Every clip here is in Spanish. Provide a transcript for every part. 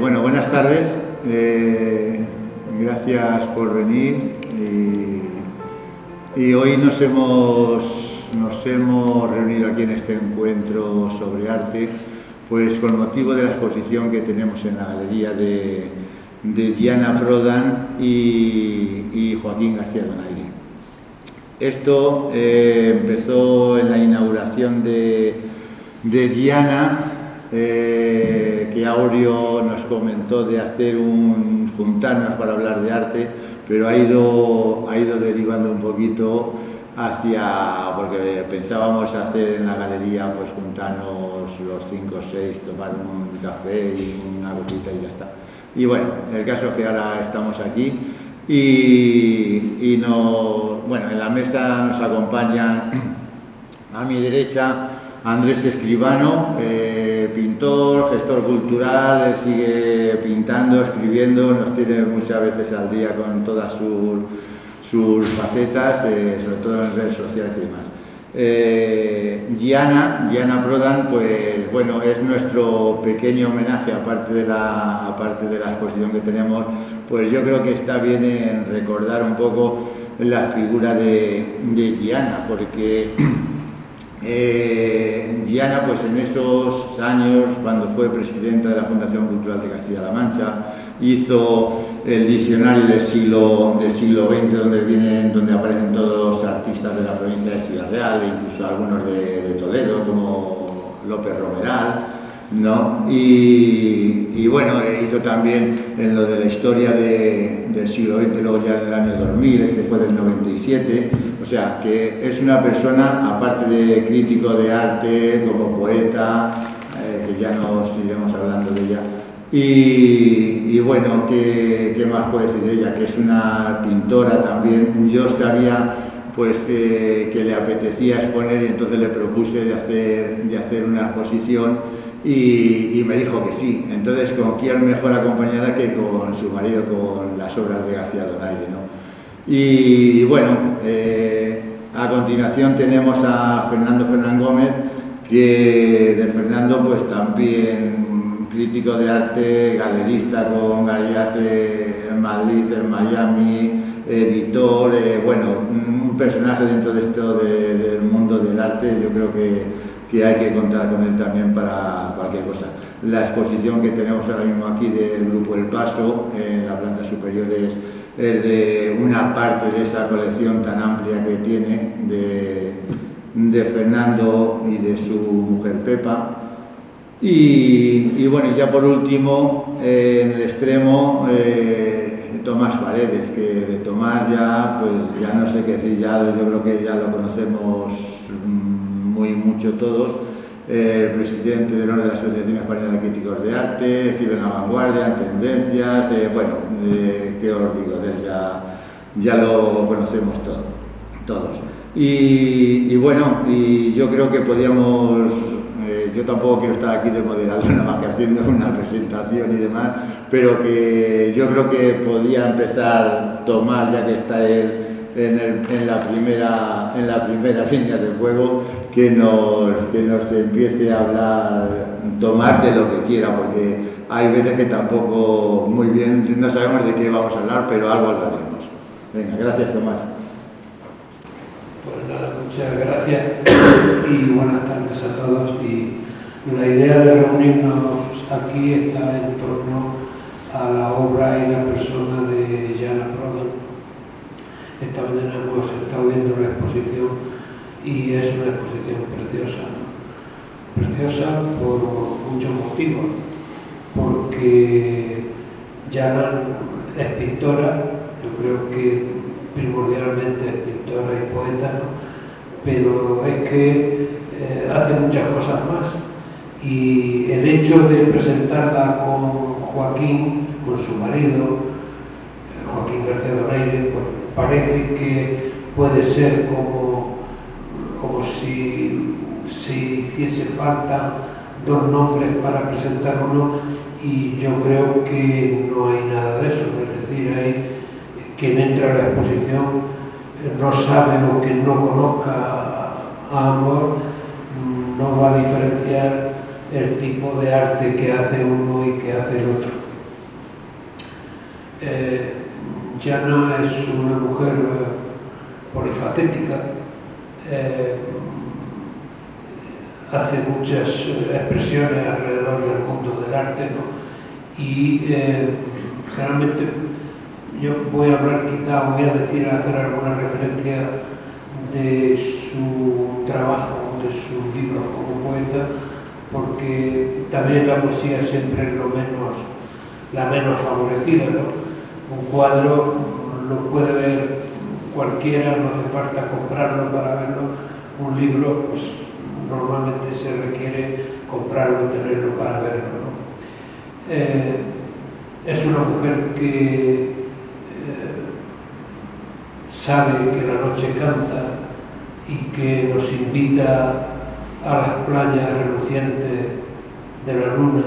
Bueno, buenas tardes. Gracias por venir y hoy nos hemos reunido aquí en este encuentro sobre arte, pues con motivo de la exposición que tenemos en la galería de Diana Prodan y Joaquín García Donaire. Esto empezó en la inauguración de Diana, que Aureo nos comentó de hacer juntarnos para hablar de arte, pero ha ido derivando un poquito porque pensábamos hacer en la galería, pues juntarnos los 5 o 6, tomar un café y una copita y ya está. Y bueno, el caso es que ahora estamos aquí y en la mesa nos acompañan a mi derecha Andrés Escribano, pintor, gestor cultural. Él sigue pintando, escribiendo, nos tiene muchas veces al día con todas sus facetas, sobre todo en redes sociales y demás. Diana Prodan, pues bueno, es nuestro pequeño homenaje, aparte de la exposición que tenemos. Pues yo creo que está bien en recordar un poco la figura de Diana, porque Diana, pues en esos años, cuando fue presidenta de la Fundación Cultural de Castilla-La Mancha, hizo el diccionario del siglo XX, donde aparecen todos los artistas de la provincia de Ciudad Real, incluso algunos de Toledo, como López Romeral, ¿no? Y bueno, hizo también en lo de la historia del siglo XX, luego ya en el año 2000, este fue del 97, o sea, que es una persona, aparte de crítico de arte, como poeta, que ya nos iremos hablando de ella, y bueno, ¿qué más puedo decir de ella? Que es una pintora también. Yo sabía pues que le apetecía exponer y entonces le propuse de hacer una exposición y me dijo que sí. Entonces, ¿con quién mejor acompañada que con su marido, con las obras de García Donaire, ¿no? Y bueno, a continuación tenemos a Fernando Gómez, que de Fernando pues también crítico de arte, galerista con galerías en Madrid, en Miami, editor, un personaje dentro de esto del mundo del arte. Yo creo que hay que contar con él también para cualquier cosa. La exposición que tenemos ahora mismo aquí del Grupo El Paso, en la planta superior, es de una parte de esa colección tan amplia que tiene de Fernando y de su mujer Pepa. Y bueno, ya por último, en el extremo, Tomás Paredes, que de Tomás pues ya no sé qué decir, yo creo que ya lo conocemos mucho todos. El presidente de honor de la Asociación Española de Críticos de Arte, escribe en La Vanguardia, en Tendencias, ¿qué os digo? De él ya lo conocemos todos. Y bueno, y yo creo que podíamos... yo tampoco quiero estar aquí de moderador, nada más que haciendo una presentación y demás, pero que yo creo que podía empezar Tomás, ya que está él en la primera línea de fuego, que nos empiece a hablar Tomás de lo que quiera, porque hay veces que tampoco muy bien no sabemos de qué vamos a hablar, pero algo hablaremos. Venga, gracias Tomás. Pues nada, muchas gracias y buenas tardes a todos. Y la idea de reunirnos aquí está en torno a la obra y la persona de Diana Prodan. Esta mañana hemos estado viendo la exposición y es una exposición preciosa, ¿no? Preciosa por muchos motivos, porque Diana es pintora, yo creo que primordialmente es pintora y poeta, ¿no? Pero es que hace muchas cosas más, y el hecho de presentarla con Joaquín, con su marido, Joaquín García Donaire, pues parece que puede ser como si se hiciese falta dos nombres para presentar uno, y yo creo que no hay nada de eso. Es decir, hay quien entra a la exposición no sabe o quien no conozca a ambos no va a diferenciar el tipo de arte que hace uno y que hace el otro. Ya no es una mujer polifacética, hace muchas expresiones alrededor del mundo del arte, ¿no? Y generalmente yo voy a hablar, quizá voy a hacer alguna referencia de su trabajo, de su libro como poeta, porque también la poesía siempre es la menos favorecida, ¿no? Un cuadro lo puede ver cualquiera, no hace falta comprarlo para verlo. Un libro, pues normalmente se requiere comprarlo, tenerlo para verlo, ¿no? Es una mujer que sabe que la noche canta y que nos invita a las playas relucientes de la luna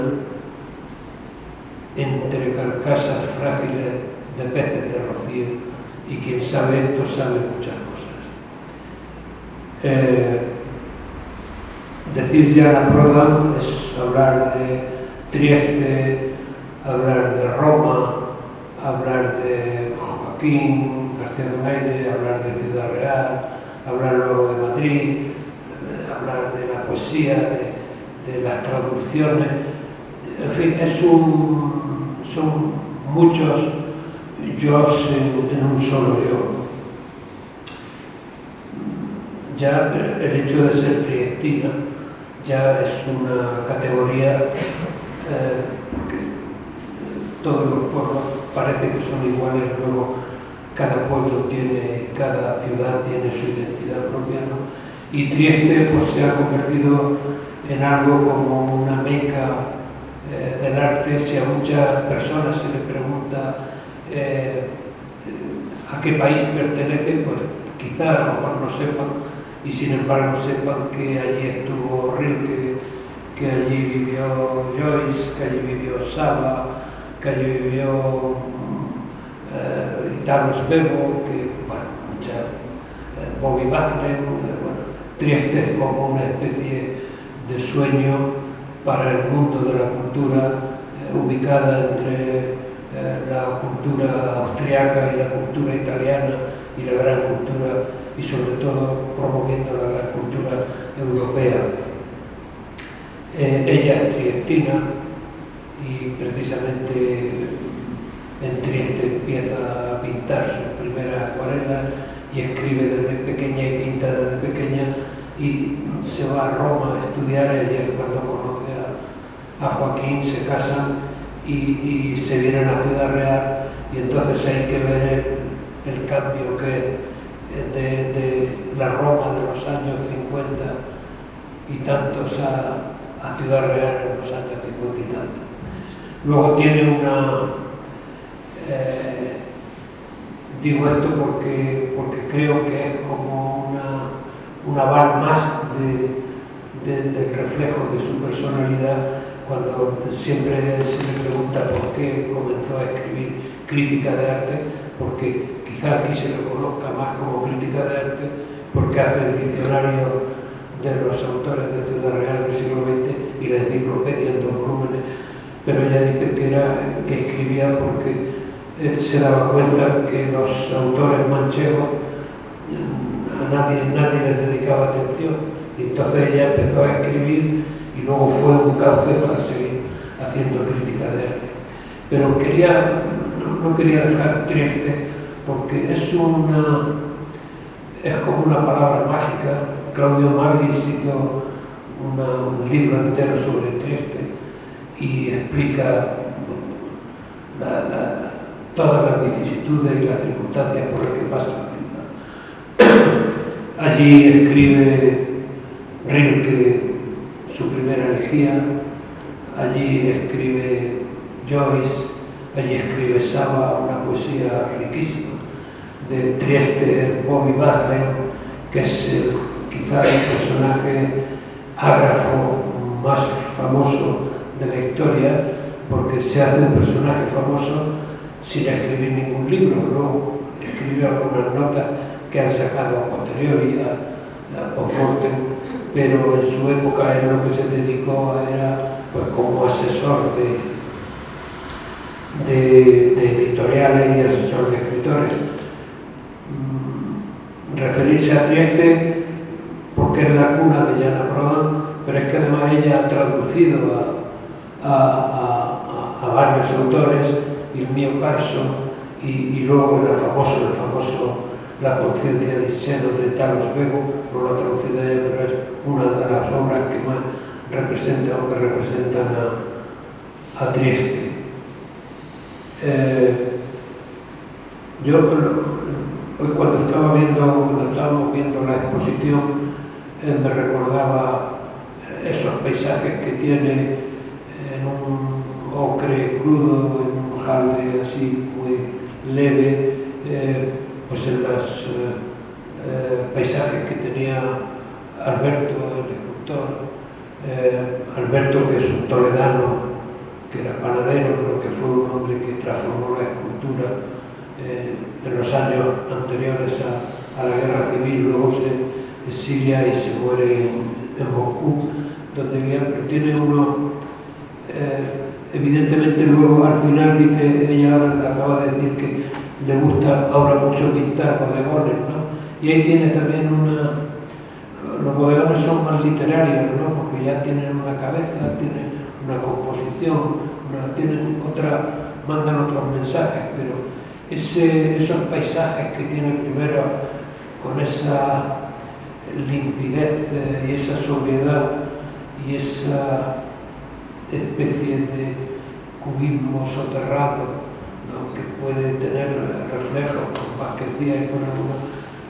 entre carcasas frágiles de peces de rocío, y quien sabe esto sabe muchas cosas. Decir Diana Prodan es hablar de Trieste, hablar de Roma, hablar de Joaquín García Donaire, hablar de Ciudad Real, hablar luego de Madrid, hablar de la poesía, de las traducciones. En fin, son muchos yo en un solo yo. Ya el hecho de ser triestina ya es una categoría, porque todos los pueblos parece que son iguales, luego cada pueblo cada ciudad tiene su identidad propia, ¿no? Y Trieste pues se ha convertido en algo como una meca del arte. Si a muchas personas se les pregunta a qué país pertenece, pues quizá a lo mejor no sepan, y sin embargo sepan que allí estuvo Rilke, que allí vivió Joyce, que allí vivió Saba, que allí vivió Italo Svevo, que Bobby Backlund. Trieste es como una especie de sueño para el mundo de la cultura, ubicada entre la cultura austriaca y la cultura italiana y la gran cultura, y sobre todo promoviendo la gran cultura europea. Ella es triestina y precisamente en Trieste empieza a pintar sus primeras acuarelas y escribe desde pequeña y pinta desde pequeña, y se va a Roma a estudiar. Ella es cuando conoce a Joaquín, se casan y se vienen a Ciudad Real, y entonces hay que ver el cambio que de la Roma de los años 50 y tantos a Ciudad Real en los años 50 y tantos. Luego tiene digo esto porque creo que es como un aval más del reflejo de su personalidad, cuando siempre se le pregunta por qué comenzó a escribir crítica de arte, porque quizá aquí se lo conozca más como crítica de arte, porque hace el diccionario de los autores de Ciudad Real del siglo XX y la enciclopedia en 2 volúmenes, pero ella dice que escribía porque se daba cuenta que los autores manchegos a nadie les dedicaba atención, y entonces ella empezó a escribir y luego fue un cauce para seguir haciendo crítica de arte. Pero no quería dejar Trieste porque es como una palabra mágica. Claudio Magris hizo un libro entero sobre Trieste y explica todas las vicisitudes y las circunstancias por las que pasa la ciudad. Allí escribe Rilke su primera elegía, allí escribe Joyce, allí escribe Saba, una poesía riquísima. De Trieste, Bobby Backlund, que es quizá el personaje ágrafo más famoso de la historia, porque se hace un personaje famoso sin escribir ningún libro. Luego escribió algunas notas que han sacado a posteriori, a post-mortem, pero en su época él lo que se dedicó era pues, como asesor de editoriales y asesor de escritores. Referirse a Trieste porque es la cuna de Jana Prodan, pero es que además ella ha traducido a varios autores, il mio Carso, y luego el famoso La conciencia di seno de Talos Bego, no lo ha traducido ella, pero es una de las obras que más representan a Trieste. Yo hoy cuando estábamos viendo la exposición me recordaba esos paisajes que tiene en un ocre crudo, en un jalde así muy leve, pues en los paisajes que tenía Alberto, el escultor, Alberto, que es un toledano, que era panadero, pero que fue un hombre que transformó la escultura en los años anteriores a la guerra civil, luego se exilia y se muere en Moscú, donde vivía, pero tiene uno, evidentemente luego al final dice, ella ahora acaba de decir que le gusta ahora mucho pintar bodegones, ¿no? Y ahí tiene también los bodegones son más literarios, ¿no? Porque ya tienen una cabeza, tienen una composición, mandan otros mensajes, pero esos paisajes que tiene primero con esa limpidez y esa sobriedad y esa especie de cubismo soterrado, ¿no? Que puede tener reflejos con Vázquez Díaz y con algunos,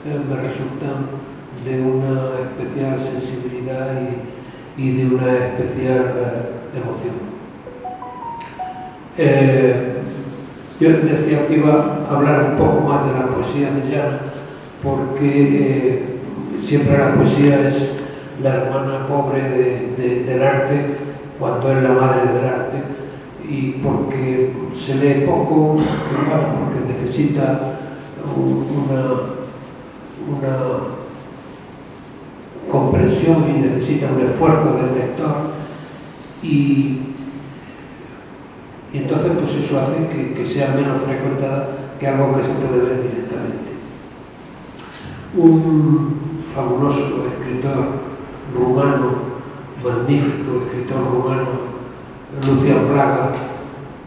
me resultan de una especial sensibilidad y de una especial emoción. Yo decía que iba a hablar un poco más de la poesía de Jana, porque siempre la poesía es la hermana pobre del arte, cuando es la madre del arte, y porque se lee poco, porque necesita una comprensión y necesita un esfuerzo del lector, y entonces pues eso hace que sea menos frecuentada que algo que se puede ver directamente. Un fabuloso escritor rumano, magnífico escritor rumano, Lucian Blaga,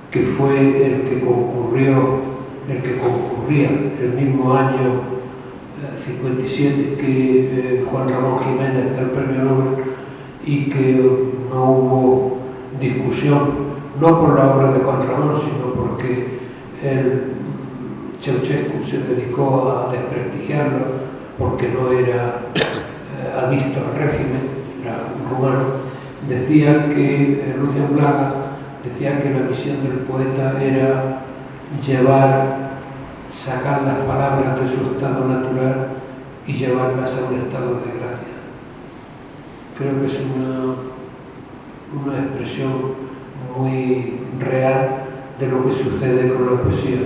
que fue el que concurría el mismo año 57 que Juan Ramón Jiménez del Premio Nobel, y que no hubo discusión, no por la obra de Juan Ramón, sino porque Ceausescu se dedicó a desprestigiarlo porque no era adicto al régimen, era un rumano. Decía que Lucian Blaga decía que la misión del poeta era sacar las palabras de su estado natural y llevarlas a un estado de gracia. Creo que es una expresión muy real de lo que sucede con la poesía.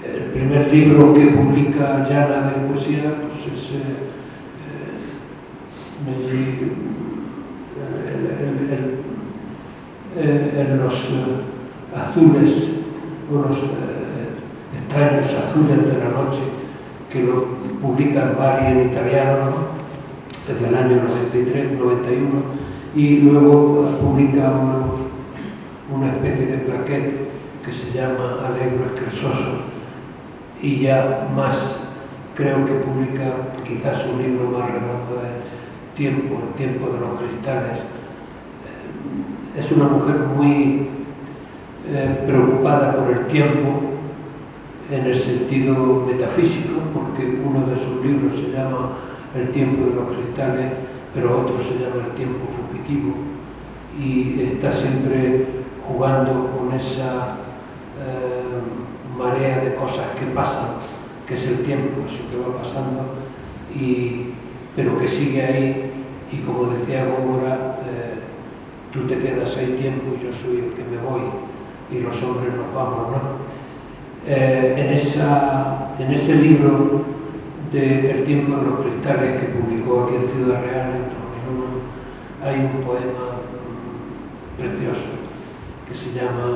El primer libro que publica Jana de poesía pues es en los azules, unos extraños azules de la noche, que lo publica Bari en italiano, ¿no? Desde el año 93, 91, y luego publica una especie de plaquete que se llama Allegro Scherzoso, y ya más creo que publica quizás su libro más redondo de el tiempo de los cristales. Es una mujer muy preocupada por el tiempo en el sentido metafísico, porque uno de sus libros se llama El tiempo de los cristales, pero otro se llama El tiempo fugitivo, y está siempre jugando con esa marea de cosas que pasan, que es el tiempo, eso que va pasando, pero que sigue ahí, y como decía Góngora, tú te quedas ahí tiempo y yo soy el que me voy, y los hombres nos vamos, ¿no? En ese libro de El tiempo de los cristales, que publicó aquí en Ciudad Real en hay un poema precioso que se llama,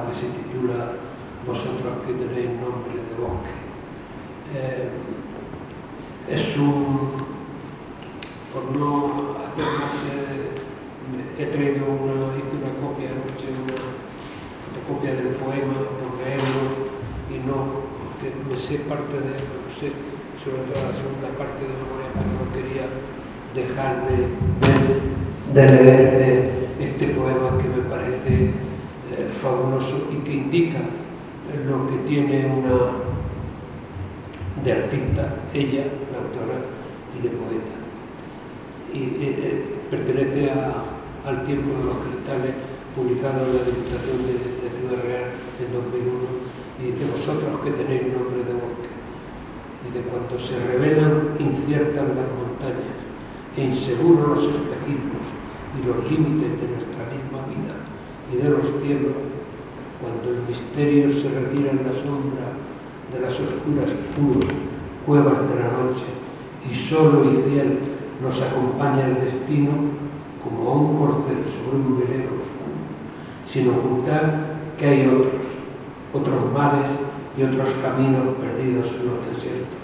o que se titula Vosotros que tenéis nombre de bosque. Es un, por no hacer más, hice una copia anoche, una fotocopia del poema, por leerlo y no, porque me sé parte de él, no sé, sobre todo la segunda parte de memoria, pero no quería dejar de leer este poema que me parece fabuloso y que indica lo que tiene una de artista, ella, la autora, y de poeta. Y pertenece al Tiempo de los Cristales, publicado en la Diputación de Ciudad Real en 2001, y dice: vosotros que tenéis nombre de bosque, y de cuando se revelan inciertas las montañas e inseguros los espejismos y los límites de nuestra misma vida y de los cielos, cuando el misterio se retira en la sombra de las oscuras cuevas de la noche y solo y fiel nos acompaña el destino como a un corcel sobre un velero oscuro, sin ocultar que hay otros mares y otros caminos perdidos en los desiertos.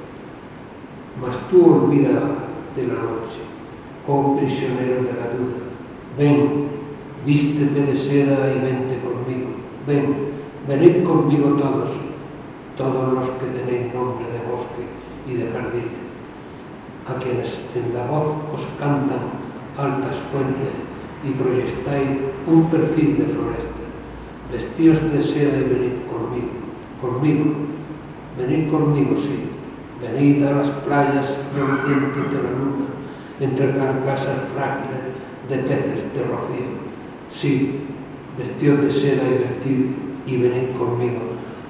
Mas tú olvida de la noche, oh prisionero de la duda, ven, vístete de seda y vente conmigo, venid conmigo todos los que tenéis nombre de bosque y de jardines, a quienes en la voz os cantan altas fuentes y proyectáis un perfil de floresta. Vestíos de seda y venid conmigo, venid conmigo, sí, venid a las playas relucientes de la luna, entre carcasas frágiles de peces de rocío. Sí, vestíos de seda y venid conmigo.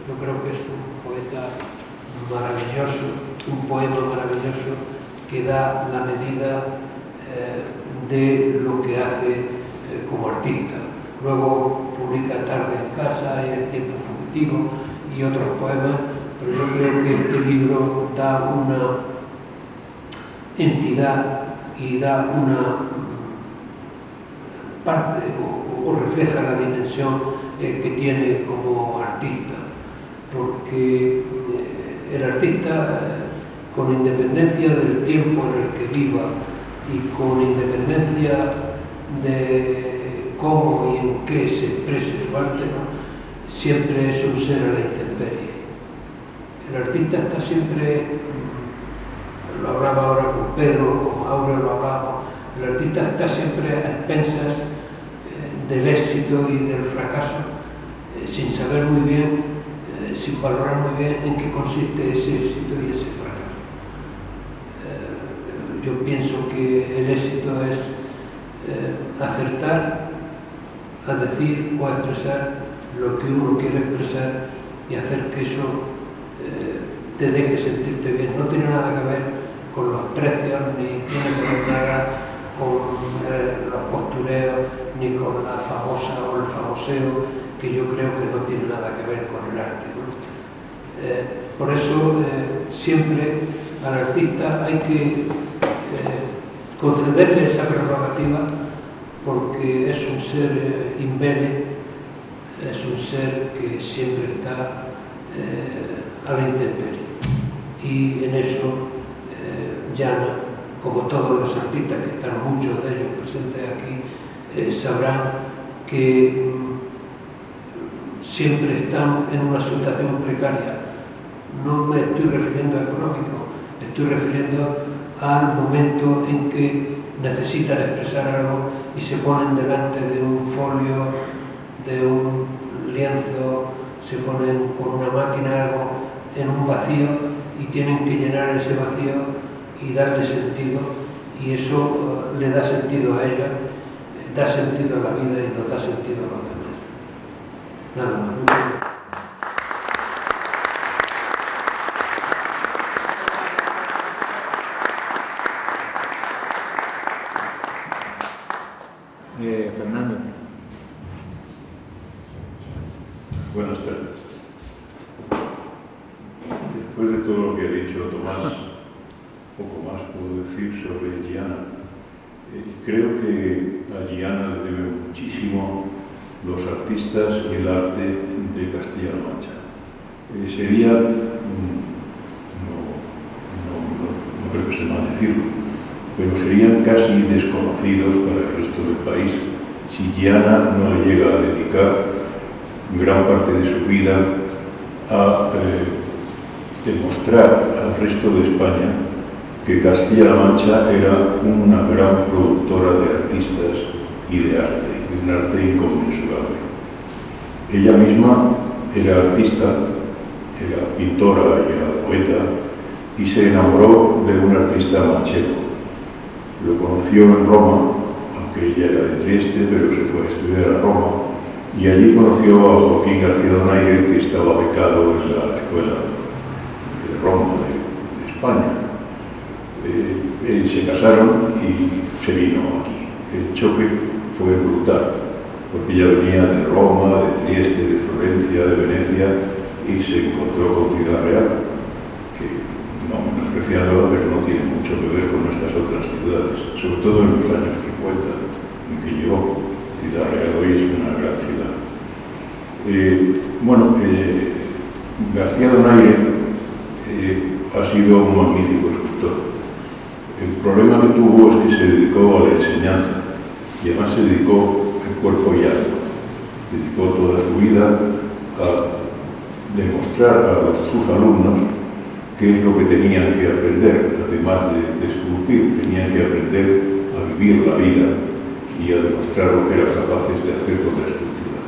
Yo creo que es un poeta maravilloso, un poema maravilloso que da la medida de lo que hace como artista. Luego publica Tarde en casa, El tiempo fugitivo y otros poemas, pero yo creo que este libro da una entidad y da una parte o refleja la dimensión que tiene como artista, porque el artista, con independencia del tiempo en el que viva y con independencia de cómo y en qué se exprese su arte, ¿no?, siempre es un ser a la intemperie. El artista está siempre, lo hablaba ahora con Pedro, con Aura lo hablábamos, el artista está siempre a expensas del éxito y del fracaso, sin saber muy bien, sin valorar muy bien en qué consiste ese éxito y ese fracaso. Yo pienso que el éxito es acertar a decir o a expresar lo que uno quiere expresar y hacer que eso te deje sentirte bien. No tiene nada que ver con los precios, ni tiene que ver nada con los postureos, ni con la famosa o el famoseo, que yo creo que no tiene nada que ver con el arte, ¿no? Por eso siempre al artista hay que concederle esa prerrogativa, porque es un ser imbele, es un ser que siempre está a la intemperie, y en eso Llana, como todos los artistas que están, muchos de ellos presentes aquí, sabrán que siempre están en una situación precaria. No me estoy refiriendo a económico, me estoy refiriendo al momento en que necesitan expresar algo y se ponen delante de un folio, de un lienzo, se ponen con una máquina algo en un vacío y tienen que llenar ese vacío y darle sentido, y eso le da sentido a ella, da sentido a la vida y nos da sentido a los demás. Nada más. Fernando. Buenas tardes. Después de todo lo que ha dicho Tomás, poco más puedo decir sobre Llana. Creo que a Giana le debe muchísimo los artistas y el arte de Castilla-La Mancha. Sería, no creo que esté mal decirlo, pero serían casi desconocidos para el resto del país si Giana no le llega a dedicar gran parte de su vida a demostrar al resto de España que Castilla-La Mancha era una gran productora de artistas y de arte, un arte inconmensurable. Ella misma era artista, era pintora y era poeta, y se enamoró de un artista manchego. Lo conoció en Roma, aunque ella era de Trieste, pero se fue a estudiar a Roma, y allí conoció a Joaquín García Donaire, que estaba becado en la escuela de Roma, de España. Se casaron y se vino aquí. El choque fue brutal, porque ella venía de Roma, de Trieste, de Florencia, de Venecia, y se encontró con Ciudad Real, que no menospreciándola, pero no tiene mucho que ver con nuestras otras ciudades, sobre todo en los años 50 en que llegó. Ciudad Real hoy es una gran ciudad. García Donaire ha sido un magnífico escultor. El problema que tuvo es que se dedicó a la enseñanza y además se dedicó en cuerpo y alma. Dedicó toda su vida a demostrar a sus alumnos qué es lo que tenían que aprender, además de esculpir, tenían que aprender a vivir la vida y a demostrar lo que eran capaces de hacer con la escultura.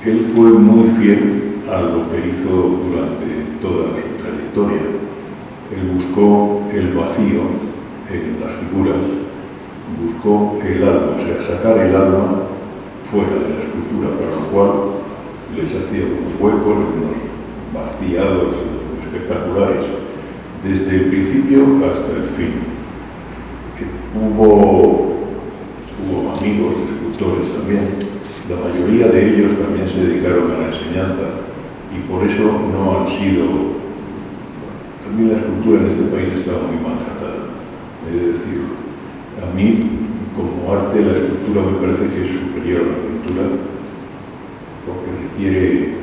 Él fue muy fiel a lo que hizo durante toda su trayectoria. Él buscó el vacío en las figuras, buscó el alma, o sea, sacar el alma fuera de la escultura, para lo cual les hacía unos huecos, unos vaciados espectaculares, desde el principio hasta el fin. Hubo amigos escultores también, la mayoría de ellos también se dedicaron a la enseñanza y por eso no han sido... También la escultura en este país estaba muy maltratada, he de decirlo. A mí, como arte, la escultura me parece que es superior a la pintura porque requiere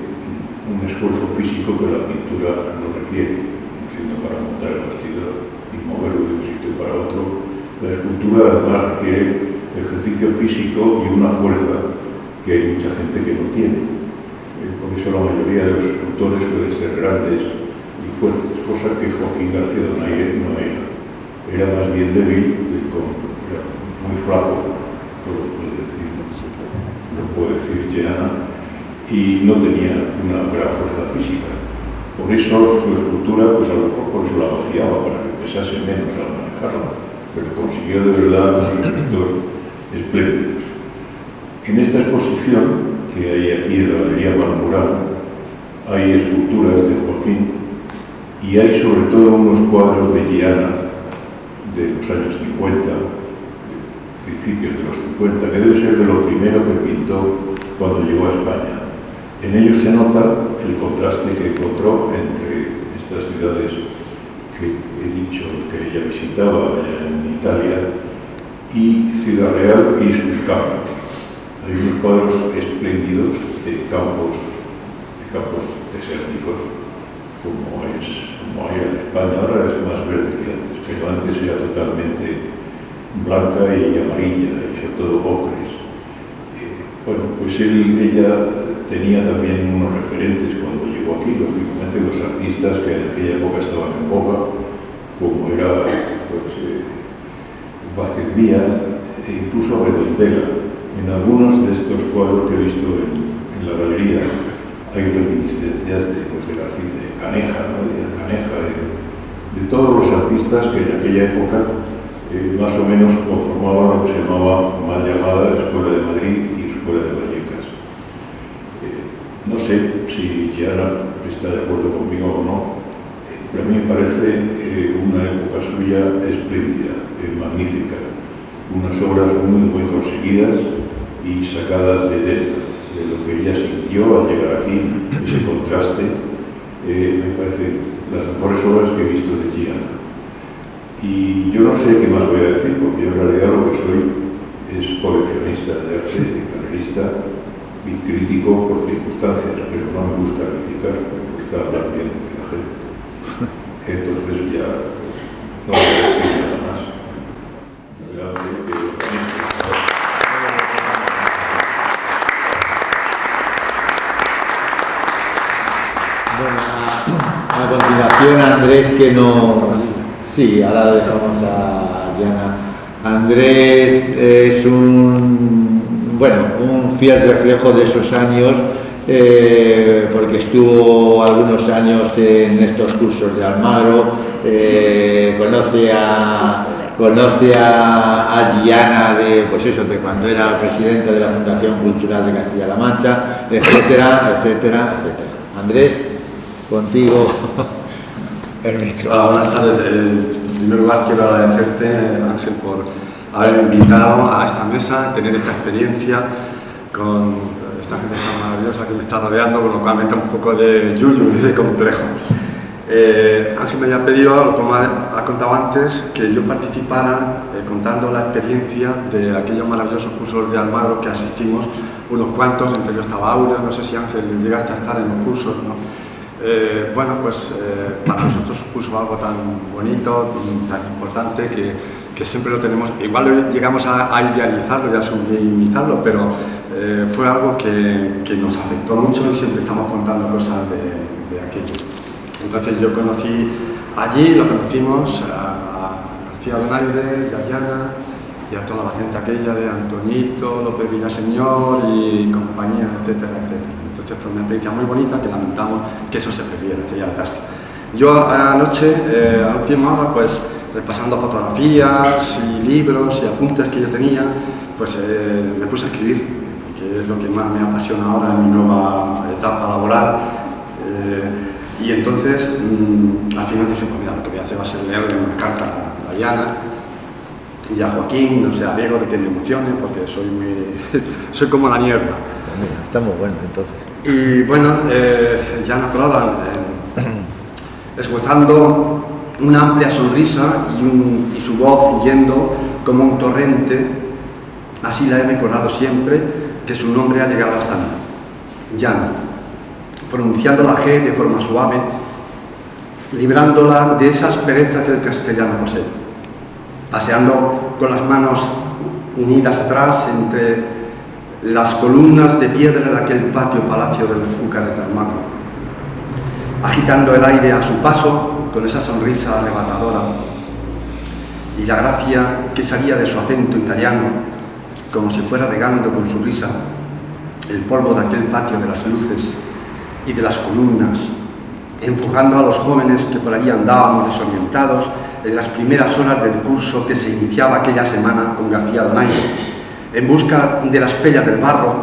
un esfuerzo físico que la pintura no requiere, sino para montar el bastidor y moverlo de un sitio para otro. La escultura además requiere ejercicio físico y una fuerza que hay mucha gente que no tiene. Por eso la mayoría de los escultores suelen ser grandes y fuertes, cosa que Joaquín García Donaire no era. Era más bien débil, era muy flaco, lo puede decir Giana, y no tenía una gran fuerza física. Por eso su escultura, pues a lo mejor por eso la vaciaba, para que pesase menos al manejarla, pero consiguió de verdad unos efectos espléndidos. En esta exposición que hay aquí en la Galería Balmoral hay esculturas de Joaquín y hay sobre todo unos cuadros de Giana de los años 50, principios de los 50, que debe ser de lo primero que pintó cuando llegó a España. En ellos se nota el contraste que encontró entre estas ciudades que he dicho que ella visitaba allá en Italia y Ciudad Real y sus campos. Hay unos cuadros espléndidos de campos desérticos, como era en España. Ahora es más verde que antes, pero antes era totalmente blanca y amarilla, y sobre todo ocres. Pues ella tenía también unos referentes cuando llegó aquí, lógicamente los artistas que en aquella época estaban en boga, como era Vázquez Díaz e incluso Redondela. En algunos de estos cuadros que he visto en la galería hay reminiscencias de Caneja, ¿no? de Caneja, de todos los artistas que en aquella época más o menos conformaban lo que se llamaba mal llamada Escuela de Madrid y Escuela de Vallecas. No sé si Giana está de acuerdo conmigo o no, pero a mí me parece una época suya espléndida, magnífica, unas obras muy conseguidas y sacadas de dentro, de lo que ella sintió al llegar aquí, ese contraste, me parece las mejores obras que he visto de Giana. Y yo no sé qué más voy a decir, porque yo en realidad lo que soy es coleccionista de arte, galerista y crítico por circunstancias, pero no me gusta criticar, me gusta hablar bien de la gente. Entonces ya no voy a decir nada más. Bueno, a continuación Andrés, que no... Sí, ahora lo dejamos a Diana. Andrés es un fiel reflejo de esos años, porque estuvo algunos años en estos cursos de Almagro, conoce a Diana de cuando era presidenta de la Fundación Cultural de Castilla-La Mancha, etcétera, etcétera, etcétera. Andrés, contigo el micro. Hola, buenas tardes. En primer lugar quiero agradecerte, Ángel, por haber invitado a esta mesa, tener esta experiencia con esta gente tan maravillosa que me está rodeando, con lo cual me entra un poco de yuyu y de complejo. Ángel me había pedido, como ha contado antes, que yo participara contando la experiencia de aquellos maravillosos cursos de Almagro que asistimos, unos cuantos, entre ellos estaba Aura, no sé si Ángel llegaste a estar en los cursos, ¿no? Para nosotros supuso algo tan bonito, tan importante, que siempre lo tenemos, igual llegamos a idealizarlo y a sublimizarlo, pero fue algo que nos afectó mucho y siempre estamos contando cosas de aquello. Entonces yo conocí allí, lo conocimos a García Donaire, a Diana y a toda la gente aquella de Antoñito, López Villaseñor y compañía, etcétera, etcétera. Entonces fue una experiencia muy bonita que lamentamos que eso se perdiera, sería la trastra. Yo anoche, a última hora, pues repasando fotografías y libros y apuntes que yo tenía, pues me puse a escribir, que es lo que más me apasiona ahora en mi nueva etapa laboral. Y entonces, al final dije, pues mira, lo que voy a hacer va a ser leerle una carta a Diana y a Joaquín, no sé, a Diego, de que me emocione, porque soy como la niebla. Está muy bueno, entonces. Y bueno, Diana Prodan, esbozando una amplia sonrisa y su voz fluyendo como un torrente, así la he recordado siempre, que su nombre ha llegado hasta mí. Diana, pronunciando la G de forma suave, librándola de esa aspereza que el castellano posee, paseando con las manos unidas atrás entre las columnas de piedra de aquel patio palacio del Fúcar de Almagro, agitando el aire a su paso con esa sonrisa arrebatadora y la gracia que salía de su acento italiano, como si fuera regando con su risa el polvo de aquel patio de las luces y de las columnas, empujando a los jóvenes que por allí andábamos desorientados en las primeras horas del curso que se iniciaba aquella semana con García Donaire, en busca de las pellas del barro,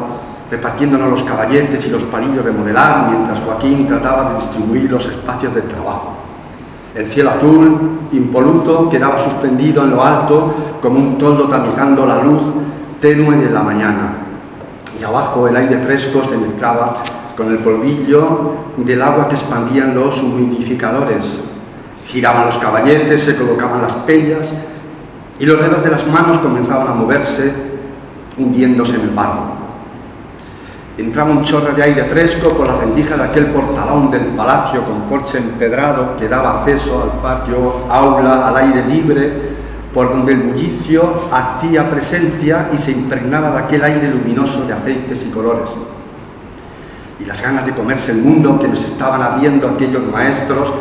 repartiéndonos los caballetes y los palillos de modelar, mientras Joaquín trataba de distribuir los espacios de trabajo. El cielo azul, impoluto, quedaba suspendido en lo alto como un toldo tamizando la luz tenue de la mañana, y abajo el aire fresco se mezclaba con el polvillo del agua que expandían los humidificadores. Giraban los caballetes, se colocaban las pellas y los dedos de las manos comenzaban a moverse, hundiéndose en el barro. Entraba un chorro de aire fresco por la rendija de aquel portalón del palacio con porche empedrado que daba acceso al patio aula al aire libre, por donde el bullicio hacía presencia y se impregnaba de aquel aire luminoso de aceites y colores. Y las ganas de comerse el mundo que nos estaban abriendo aquellos maestros,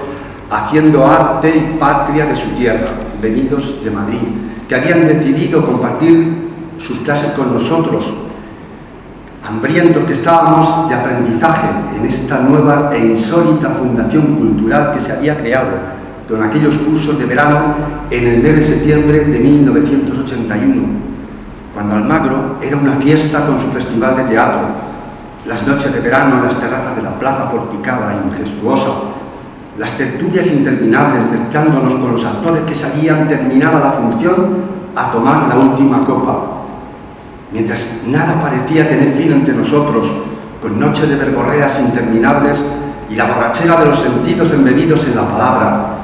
haciendo arte y patria de su tierra, venidos de Madrid, que habían decidido compartir sus clases con nosotros, hambrientos que estábamos de aprendizaje en esta nueva e insólita fundación cultural que se había creado con aquellos cursos de verano en el mes de septiembre de 1981, cuando Almagro era una fiesta con su festival de teatro, las noches de verano en las terrazas de la plaza porticada y majestuosa, las tertulias interminables mezclándonos con los actores que salían terminada la función a tomar la última copa, mientras nada parecía tener fin entre nosotros, con noches de verborreas interminables y la borrachera de los sentidos embebidos en la palabra.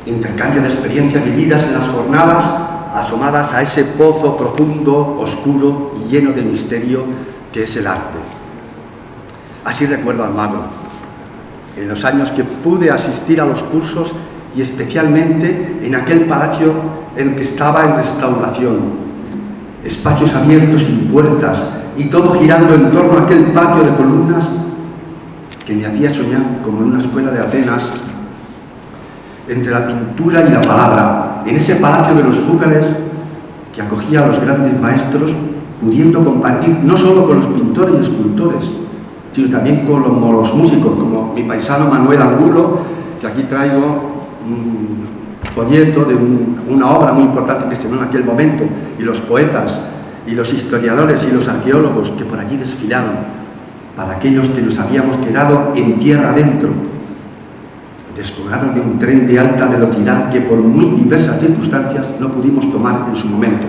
intercambio de experiencias vividas en las jornadas asomadas a ese pozo profundo, oscuro y lleno de misterio que es el arte. Así recuerdo al mago, en los años que pude asistir a los cursos y especialmente en aquel palacio en el que estaba en restauración. Espacios abiertos sin puertas y todo girando en torno a aquel patio de columnas que me hacía soñar como en una escuela de Atenas, entre la pintura y la palabra, en ese palacio de los Fúcares que acogía a los grandes maestros, pudiendo compartir no solo con los pintores y escultores, sino también con los músicos, como mi paisano Manuel Angulo, que aquí traigo un folleto de una obra muy importante que se dio en aquel momento, y los poetas, y los historiadores y los arqueólogos que por allí desfilaron, para aquellos que nos habíamos quedado en tierra adentro, descolgados de un tren de alta velocidad que por muy diversas circunstancias no pudimos tomar en su momento,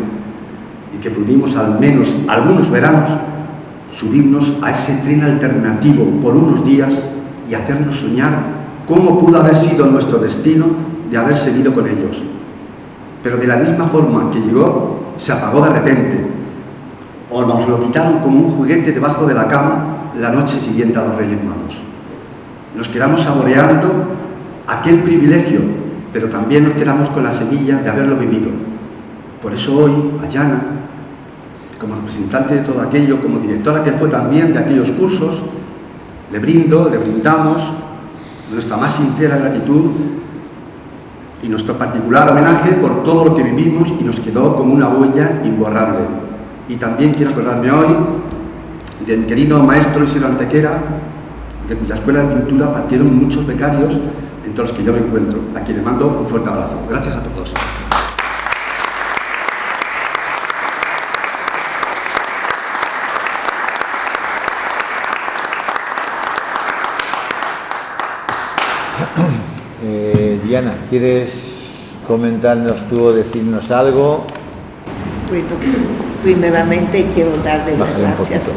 y que pudimos al menos algunos veranos subirnos a ese tren alternativo por unos días y hacernos soñar cómo pudo haber sido nuestro destino de haber seguido con ellos. Pero de la misma forma que llegó, se apagó de repente, o nos lo quitaron como un juguete debajo de la cama la noche siguiente a los Reyes Magos. Nos quedamos saboreando aquel privilegio, pero también nos quedamos con la semilla de haberlo vivido. Por eso hoy, Ayana, como representante de todo aquello, como directora que fue también de aquellos cursos, le brindamos nuestra más sincera gratitud y nuestro particular homenaje por todo lo que vivimos y nos quedó como una huella imborrable. Y también quiero acordarme hoy de mi querido maestro Isidro Antequera, de cuya escuela de pintura partieron muchos becarios, entre los que yo me encuentro, a quien le mando un fuerte abrazo. Gracias a todos. Diana, ¿quieres comentarnos tú o decirnos algo? Bueno, primeramente quiero darle las gracias.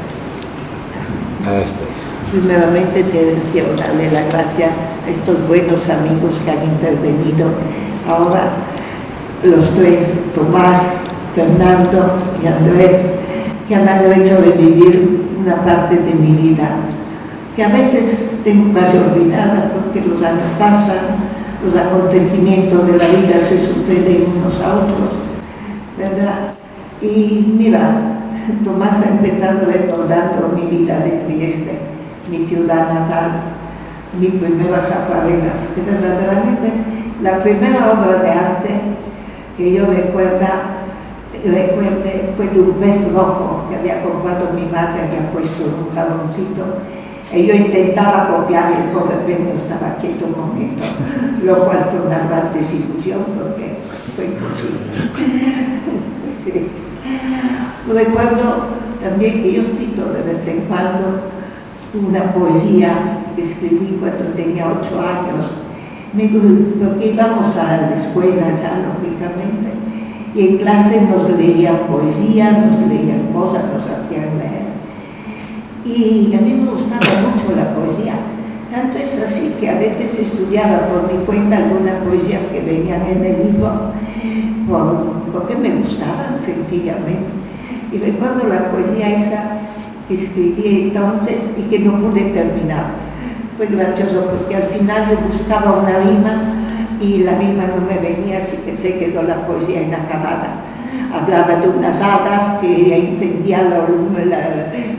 Primeramente quiero darle las gracias a estos buenos amigos que han intervenido. Ahora, los tres, Tomás, Fernando y Andrés, que me han hecho revivir una parte de mi vida, que a veces tengo casi olvidada porque los años pasan, los acontecimientos de la vida se suceden unos a otros, ¿verdad? Y mira, Tomás ha empezado recordando mi vida de Trieste, mi ciudad natal, mis primeras acuarelas, que verdaderamente la primera obra de arte que yo recuerde fue de un pez rojo que había comprado mi madre, había puesto en un jaboncito. Y yo intentaba copiar y el pobre pez no estaba quieto un momento, lo cual fue una gran desilusión porque fue imposible. Sí. Recuerdo también que yo cito de vez en cuando una poesía que escribí cuando tenía 8 años, porque íbamos a la escuela ya, lógicamente, y en clase nos leían poesía, nos leían cosas, nos hacían leer. Y a mí me gustaba mucho la poesía, tanto es así que a veces estudiaba por mi cuenta algunas poesías que venían en el libro, porque me gustaban sencillamente. Y recuerdo la poesía esa que escribí entonces y que no pude terminar. Fue gracioso porque al final yo buscaba una rima y la rima no me venía, así que se quedó la poesía inacabada. Hablaba de unas hadas que encendían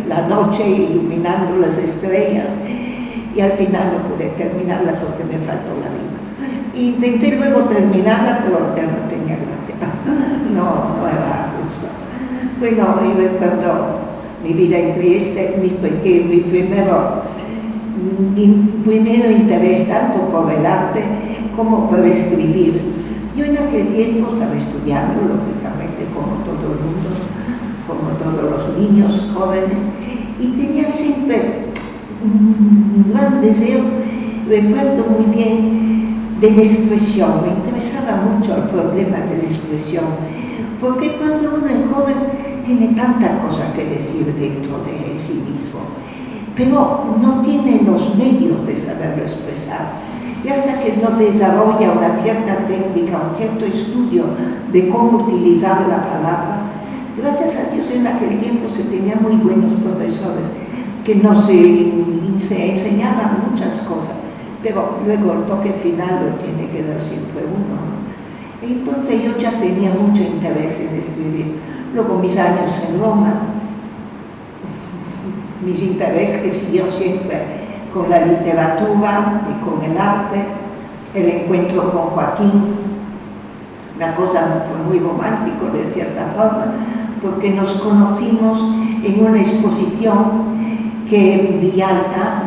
la noche iluminando las estrellas y al final no pude terminarla porque me faltó la rima. Intenté luego terminarla, pero ya no tenía gracia, no era justo. Bueno, y recuerdo mi vida en Trieste, mi primero interés tanto por el arte como por escribir. Yo en aquel tiempo estaba estudiando, lógicamente, como todo el mundo, como todos los niños jóvenes, y tenía siempre un gran deseo, recuerdo muy bien, de la expresión. Me interesaba mucho el problema de la expresión, porque cuando uno es joven tiene tanta cosa que decir dentro de sí mismo, pero no tiene los medios de saberlo expresar. y hasta que no desarrolla una cierta técnica, un cierto estudio de cómo utilizar la palabra. Gracias a Dios en aquel tiempo se tenían muy buenos profesores que nos enseñaban muchas cosas, pero luego el toque final lo tiene que dar siempre uno, ¿no? Entonces yo ya tenía mucho interés en escribir. Luego mis años en Roma, mis intereses que siguió siempre con la literatura y con el arte, el encuentro con Joaquín. La cosa fue muy romántico de cierta forma, porque nos conocimos en una exposición que Villalta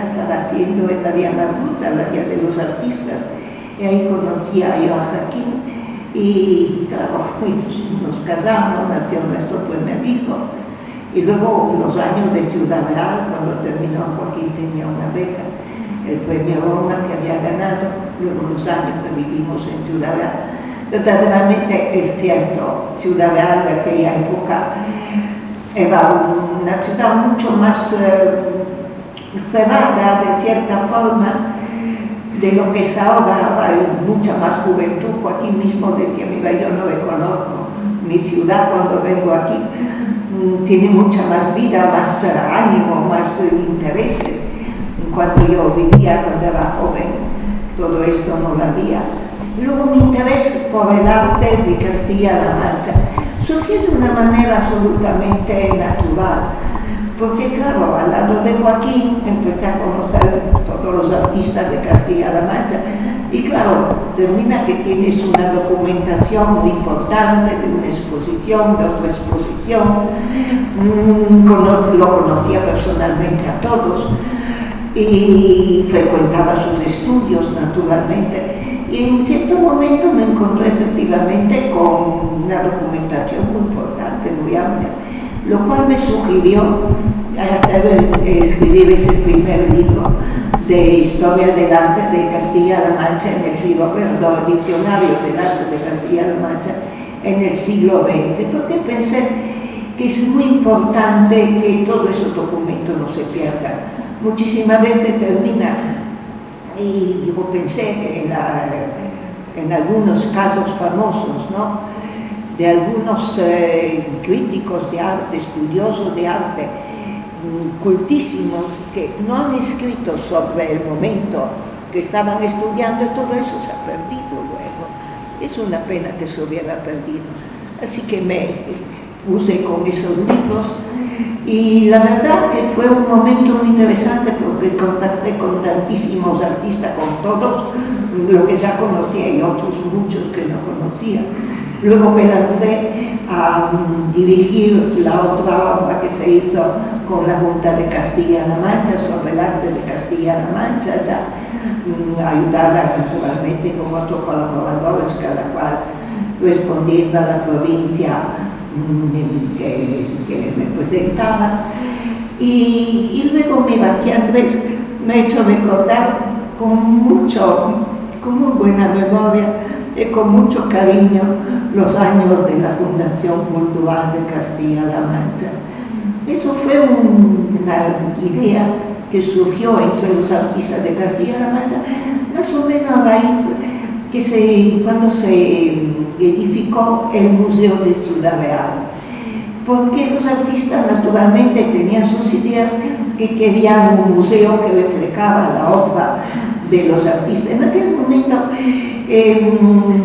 estaba haciendo en la Vía Marguta, la Vía de los Artistas, y ahí conocí a Joaquín, y claro, nos casamos, nació nuestro primer hijo, y luego los años de Ciudad Real, cuando terminó Joaquín tenía una beca, el premio Roma que había ganado, luego los años que vivimos en Ciudad Real. Verdaderamente es cierto, Ciudad Real de aquella época era una ciudad mucho más cerrada de cierta forma de lo que es ahora. Hay mucha más juventud. Joaquín mismo decía, mira, yo no reconozco mi ciudad cuando vengo aquí, tiene mucha más vida, más ánimo, más intereses. En cuanto yo vivía cuando era joven, todo esto no lo había. Luego mi interés por el arte de Castilla-La Mancha surgió de una manera absolutamente natural, porque claro, al lado de Joaquín empecé a conocer todos los artistas de Castilla-La Mancha, y claro, termina que tienes una documentación muy importante de una exposición, de otra exposición, lo conocía personalmente a todos, y frecuentaba sus estudios naturalmente. Y en cierto momento me encontré efectivamente con una documentación muy importante, muy amplia, lo cual me sugirió escribir ese primer libro de Historia del Arte de Castilla-La Mancha en el siglo XX, Diccionario del Arte de Castilla-La Mancha en el siglo XX, porque pensé que es muy importante que todos esos documentos no se pierdan. Muchísimas veces termina, y yo pensé en algunos casos famosos, ¿no?, de algunos críticos de arte, estudiosos de arte, cultísimos, que no han escrito sobre el momento que estaban estudiando, y todo eso se ha perdido luego. Es una pena que se hubiera perdido. Así que me puse con esos libros, y la verdad que fue un momento muy interesante, porque contacté con tantísimos artistas, con todos lo que ya conocía y otros muchos que no conocía. Luego me lancé a dirigir la otra obra que se hizo con la Junta de Castilla-La Mancha sobre el arte de Castilla-La Mancha, ya ayudada naturalmente con otros colaboradores, cada cual respondiendo a la provincia que representaba. Y luego mi Matías Andrés me ha hecho recordar con muy buena memoria y con mucho cariño los años de la Fundación Cultural de Castilla-La Mancha. Eso fue una idea que surgió entre los artistas de Castilla-La Mancha, más o menos a raíz cuando se edificó el Museo de Ciudad Real, porque los artistas naturalmente tenían sus ideas, que querían un museo que reflejaba la obra de los artistas. En aquel momento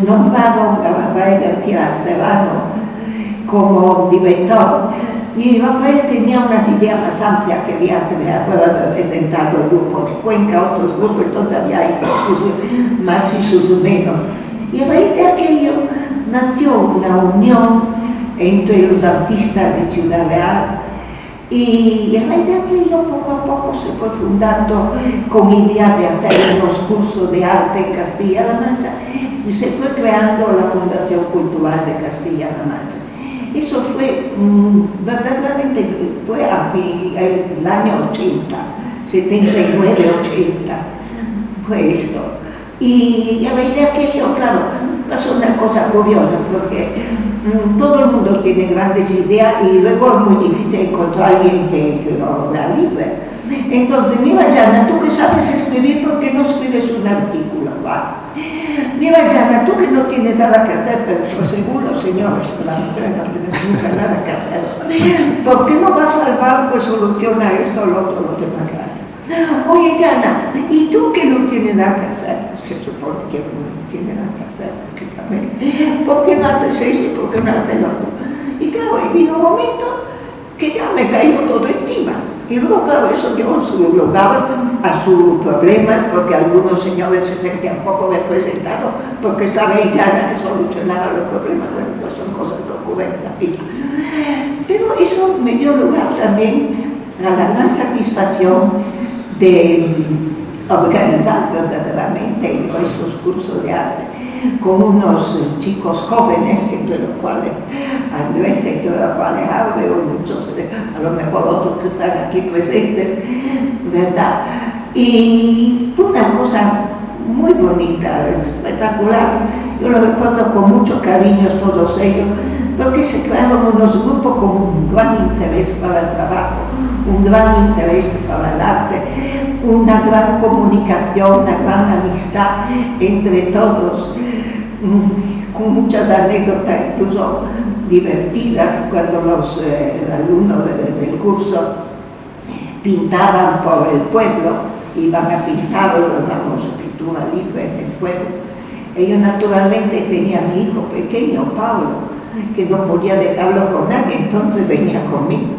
nombraron a Rafael García Serrano como director, y Rafael tenía unas ideas más amplias, quería que fuera representado el grupo de Cuenca, otros grupos, entonces había sus más y sus menos. Y a raíz de aquello nació una unión entre los artistas de Ciudad Real, y a raíz de aquello poco a poco se fue fundando con idea de hacer unos cursos de arte en Castilla-La Mancha, y se fue creando la Fundación Cultural de Castilla-La Mancha. Eso fue verdaderamente, fue el año 80, 79, 80, fue esto. Y a raíz de aquello, claro, pasó una cosa curiosa, porque todo el mundo tiene grandes ideas y luego es muy difícil encontrar a alguien que lo realice. Entonces, mira, Yana, tú que sabes escribir, ¿por qué no escribes un artículo? Vale. Mira, Yana, tú que no tienes nada que hacer, pero pues seguro, señores, la mujer no tienes nunca nada que hacer. ¿Por qué no vas al banco y soluciona esto, lo otro, lo demás? Oye, Yana, ¿y tú que no tienes nada que hacer? Se supone que no tiene nada que hacer, lógicamente. ¿Por qué no haces eso y por qué no haces lo otro? Y claro, y vino un momento que ya me cayó todo encima. Y luego, claro, eso dio su lugar a sus problemas, porque algunos señores se sentían poco representados, porque estaba ahí Yana que solucionaba los problemas. Bueno, pues son cosas que ocurren en la vida. Pero eso me dio lugar también a la gran satisfacción de organizar verdaderamente esos cursos de arte con unos chicos jóvenes, entre los cuales Andrés, entre los cuales Aure, o muchos, a lo mejor otros que están aquí presentes, ¿verdad? Y fue una cosa muy bonita, espectacular. Yo lo recuerdo con mucho cariño todos ellos, porque se crearon unos grupos con un gran interés para el trabajo, un gran interés para el arte, una gran comunicación, una gran amistad entre todos, con muchas anécdotas incluso divertidas cuando los alumnos del curso pintaban por el pueblo, iban a pintar, damos pintura libre en el pueblo. Ellos naturalmente tenían a mi hijo pequeño, Pablo, que no podía dejarlo con nadie, entonces venía conmigo.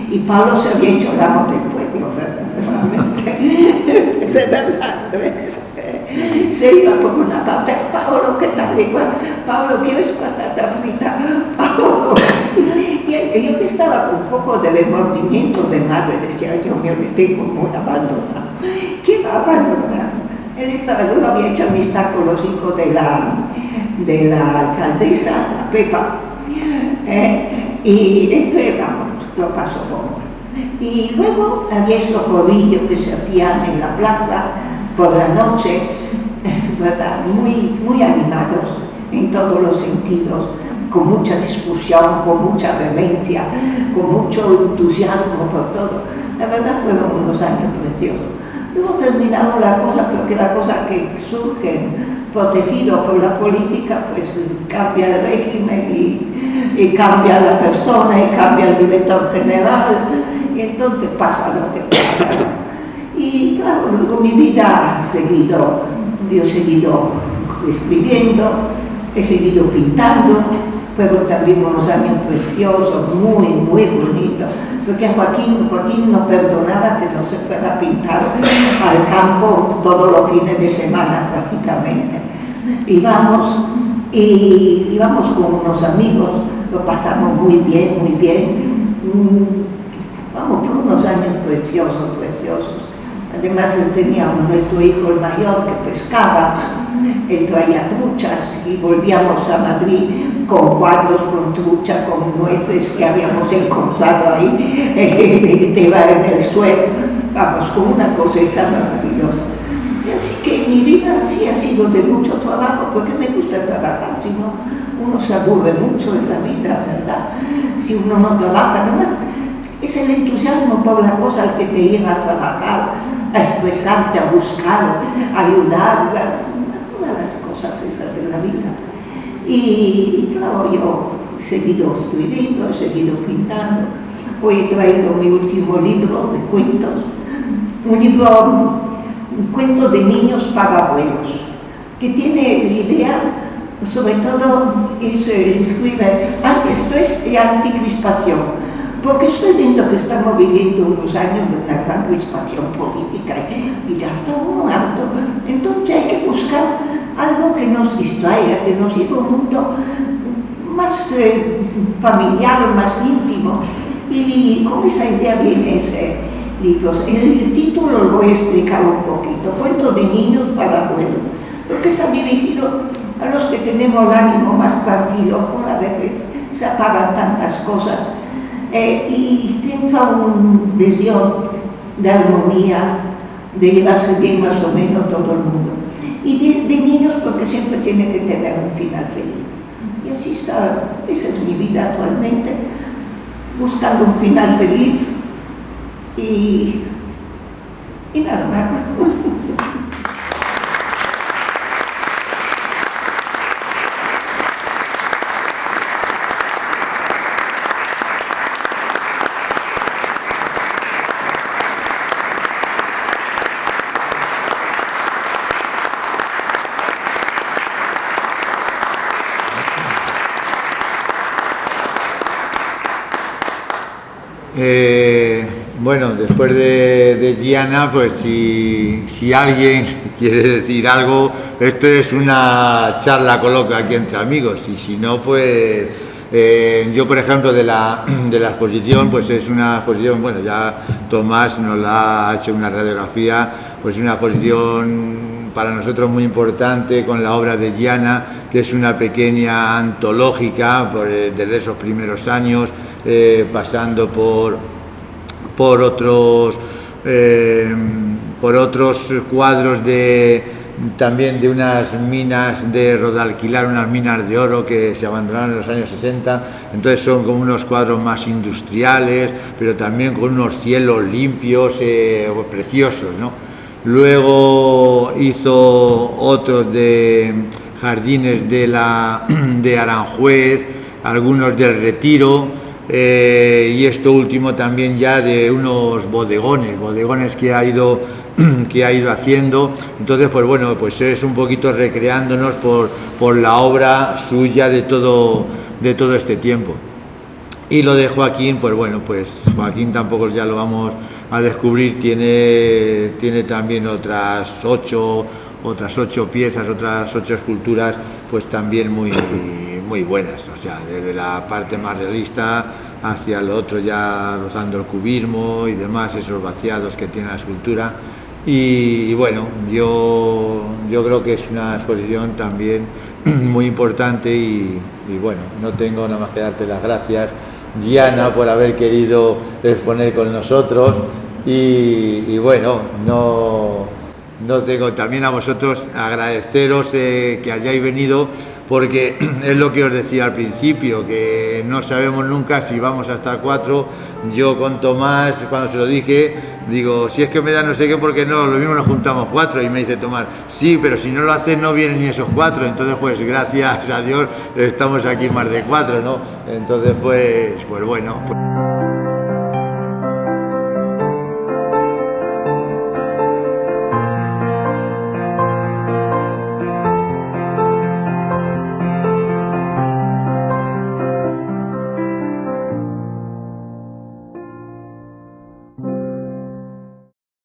Y Pablo se había hecho el amo del pueblo, verdaderamente. Es verdad, Andrés. Se iba por una parte, Pablo, ¿qué tal? Igual, Pablo, ¿quieres patata frita? Pablo. Y yo que estaba con un poco de remordimiento de madre, decía, Dios mío, le tengo muy abandonado. ¿Quién va a abandonar? Él estaba, luego había hecho amistad con los hijos de la alcaldesa, la Pepa, y entonces, vamos, lo pasó bomba. Y luego había esos corrillos que se hacían en la plaza por la noche, ¿verdad? Muy animados en todos los sentidos, con mucha discusión, con mucha vehemencia, con mucho entusiasmo por todo. La verdad fueron unos años preciosos. Luego terminaron la cosa, pero que la cosa que surge protegido por la política, pues cambia el régimen y cambia la persona y cambia el director general, y entonces pasa lo que pasa. Y claro, luego mi vida ha seguido, yo he seguido escribiendo, he seguido pintando, fueron también unos años preciosos, muy bonitos, porque Joaquín no perdonaba que no se fuera a pintar al campo todos los fines de semana prácticamente. Íbamos con unos amigos, lo pasamos muy bien. Vamos, fueron unos años preciosos. Además, teníamos nuestro hijo el mayor que pescaba, él traía truchas y volvíamos a Madrid con cuadros, con trucha, con nueces que habíamos encontrado ahí en el suelo, vamos, con una cosecha maravillosa. Y así que mi vida sí ha sido de mucho trabajo, porque me gusta trabajar, si no, uno se aburre mucho en la vida, ¿verdad? Si uno no trabaja, además, es el entusiasmo por la cosa al que te lleva a trabajar, a expresarte, a buscar, a ayudar, a todas las cosas esas de la vida. Y claro, yo he seguido escribiendo, he seguido pintando. Hoy he traído mi último libro de cuentos, un cuento de niños para abuelos, que tiene la idea, sobre todo, se escribe antiestrés y anticrispación. Porque estoy viendo que estamos viviendo unos años de una gran crispación política y ya está uno harto. Entonces hay que buscar algo que nos distraiga, que nos lleve a un mundo más familiar, más íntimo. Y con esa idea viene ese libro. El título lo voy a explicar un poquito. Cuento de niños para abuelos. Porque está dirigido a los que tenemos el ánimo más tranquilo. Con la vejez se apagan tantas cosas. Y tenta un deseo de armonía, de llevarse bien más o menos todo el mundo. Y de niños, porque siempre tiene que tener un final feliz. Y así está, esa es mi vida actualmente, buscando un final feliz y Y nada más. Bueno, después de Gianna, pues si alguien quiere decir algo, esto es una charla coloquia aquí entre amigos, y si no, pues yo, por ejemplo, de la exposición, pues es una exposición, bueno, ya Tomás nos la ha hecho una radiografía, pues una exposición para nosotros muy importante con la obra de Gianna, que es una pequeña antológica desde esos primeros años, pasando por otros cuadros también de unas minas de Rodalquilar, unas minas de oro que se abandonaron en los años 60, entonces son como unos cuadros más industriales, pero también con unos cielos limpios, preciosos, ¿no? Luego hizo otros de jardines de Aranjuez, algunos del Retiro, y esto último también ya de unos bodegones que ha ido haciendo. Entonces, pues bueno, pues es un poquito recreándonos por la obra suya de todo este tiempo. Y lo de Joaquín, pues bueno, pues Joaquín tampoco ya lo vamos a descubrir, tiene también otras ocho piezas, otras 8 esculturas, pues también muy buenas, o sea, desde la parte más realista hacia lo otro ya rozando el cubismo y demás, esos vaciados que tiene la escultura. Y bueno, yo creo que es una exposición también muy importante y bueno, no tengo nada más que darte las gracias, Gianna, por haber querido exponer con nosotros y bueno, no tengo, también a vosotros agradeceros que hayáis venido, porque es lo que os decía al principio, que no sabemos nunca si vamos a estar 4. Yo con Tomás, cuando se lo dije, digo, si es que me da no sé qué, porque no, lo mismo nos juntamos 4, y me dice Tomás, sí, pero si no lo haces no vienen ni esos 4, entonces pues gracias a Dios estamos aquí más de 4, ¿no? Entonces pues bueno.